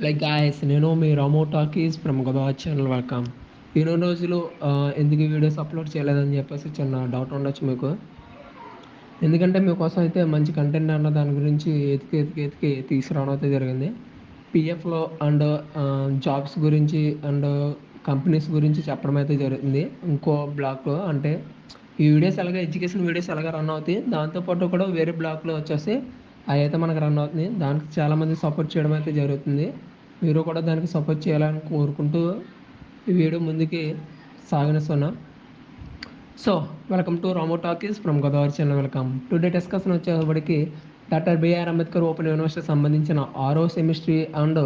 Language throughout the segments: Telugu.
లైక్ గాయ్స్ నేను మీ రామో talkies from Godavari channel welcome. ఎన్నో రోజులు ఎందుకు ఈ వీడియోస్ అప్లోడ్ చేయలేదని చెప్పేసి చిన్న డౌట్ ఉండొచ్చు మీకు. ఎందుకంటే మీకోసం అయితే మంచి కంటెంట్ అన్న దాని గురించి ఎతికి తీసుకురావడం అయితే జరిగింది. పిఎఫ్లో అండ్ జాబ్స్ గురించి అండ్ కంపెనీస్ గురించి చెప్పడం అయితే జరుగుతుంది ఇంకో బ్లాక్లో. అంటే ఈ వీడియోస్ ఎలాగ ఎడ్యుకేషన్ వీడియోస్ ఎలాగ రన్ అవుతాయి, దాంతోపాటు కూడా వేరే బ్లాక్లో వచ్చేసి అవి అయితే మనకు రన్ అవుతుంది. దానికి చాలామంది సపోర్ట్ చేయడం అయితే జరుగుతుంది. మీరు కూడా దానికి సపోర్ట్ చేయాలని కోరుకుంటూ ఈ వీడియో ముందుకి సాగనిస్తున్నా. So welcome to Ramo talkies from Godavari channel welcome. Today discussion వచ్చేటప్పటికి doctor BR Ambedkar open university సంబంధించిన 6వ semester and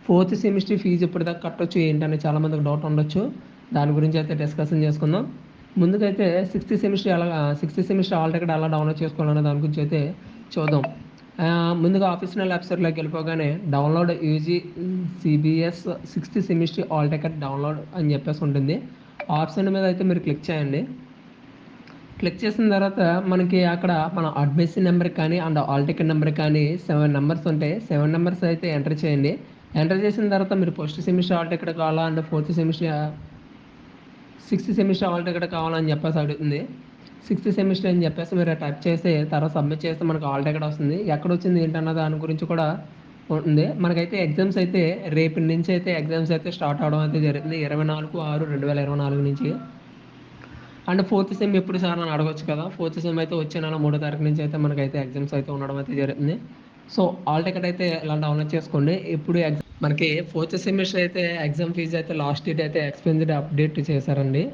4th semester fee ఇప్పటిదాకా కట్టొచ్చు ఏంటని చాలామందికి డౌట్ ఉండొచ్చు. దాని గురించి అయితే డిస్కషన్ చేసుకుందాం. ముందుకైతే 6th సెమిస్టర్ హాల్ టికెట్ ఎలా డౌన్లోడ్ చేసుకోవాలనే దాని గురించి అయితే చూద్దాం. ముందుగా ఆఫీషియల్ వెబ్సైట్లోకి వెళ్ళిపోగానే download UG CBS 6th semester hall ticket download అని చెప్పేసి ఉంటుంది. ఆప్షన్ మీద అయితే మీరు క్లిక్ చేయండి. క్లిక్ చేసిన తర్వాత మనకి అక్కడ మన అడ్మిషన్ నెంబర్ కానీ అండ్ హాల్ టికెట్ నెంబర్ కానీ 7 నెంబర్స్ ఉంటాయి. 7 నెంబర్స్ అయితే ఎంటర్ చేయండి. ఎంటర్ చేసిన తర్వాత మీరు ఫస్ట్ సెమిస్టర్ హాల్ టికెట్ కావాలా and 6th semester hall ticket కావాలని చెప్పేసి అడుగుతుంది. 6th సెమిస్టర్ అని చెప్పేసి మీరు టైప్ చేసి తర్వాత సబ్మిట్ చేస్తే మనకు హాల్ టికెట్ వస్తుంది. ఎక్కడ వచ్చింది ఏంటన్న దాని గురించి కూడా ఉంటుంది. మనకైతే ఎగ్జామ్స్ అయితే రేపు నుంచి అయితే ఎగ్జామ్స్ అయితే స్టార్ట్ అవడం అయితే జరుగుతుంది 24/6/2024 నుంచి. అండ్ 4th సెమ్ ఎప్పుడు సార్ అని అడగొచ్చు కదా. 4th సెమ్ అయితే వచ్చే నెల 3వ తారీఖు నుంచి అయితే మనకైతే ఎగ్జామ్స్ అయితే ఉండడం అయితే జరుగుతుంది. సో హాల్ టికెట్ అయితే ఇలా డౌన్లోడ్ చేసుకోండి. ఇప్పుడు మనకి 4th సెమిస్టర్ అయితే ఎగ్జామ్ ఫీజు అయితే లాస్ట్ డేట్ అయితే ఎక్స్పెన్స్డ్ అప్డేట్ చేశారండి.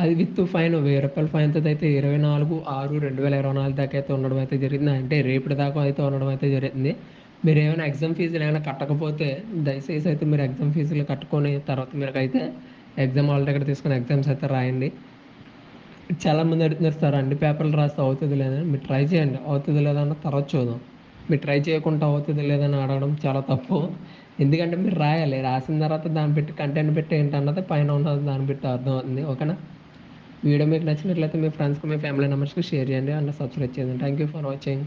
అది విత్ ఫైన్ ₹1000 ఫైన్తో అయితే 24/6/2024 దాకా అయితే ఉండడం అయితే జరిగింది. అంటే రేపటి దాకా అయితే ఉండడం అయితే జరుగుతుంది. మీరు ఏమైనా ఎగ్జామ్ ఫీజులు ఏమైనా కట్టకపోతే దయచేసి అయితే మీరు ఎగ్జామ్ ఫీజులు కట్టుకొని తర్వాత మీరైతే ఎగ్జామ్ హాల్ టికెట్ తీసుకొని ఎగ్జామ్స్ అయితే రాయండి. చాలామంది అడుగుతున్నారు సార్ అన్ని పేపర్లు రాస్తే అవుతుంది లేదని. మీరు ట్రై చేయండి, అవుతుంది లేదన్న తర్వాత చూద్దాం. మీరు ట్రై చేయకుండా అవుతుంది లేదని అడగడం చాలా తప్పు. ఎందుకంటే మీరు రాయాలి, రాసిన తర్వాత దాన్ని పెట్టి కంటెంట్ పెట్టి ఏంటన్నది పైన ఉన్నది దాన్ని పెట్టి అర్థం అవుతుంది. ఓకేనా. వీడియో మీకు నచ్చినట్లయితే మీ ఫ్రెండ్స్కి మీ ఫ్యామిలీ మెంబర్స్కి షేర్ చేయండి అండ్ సబ్స్క్రైబ్ చేయండి. Thank you for watching.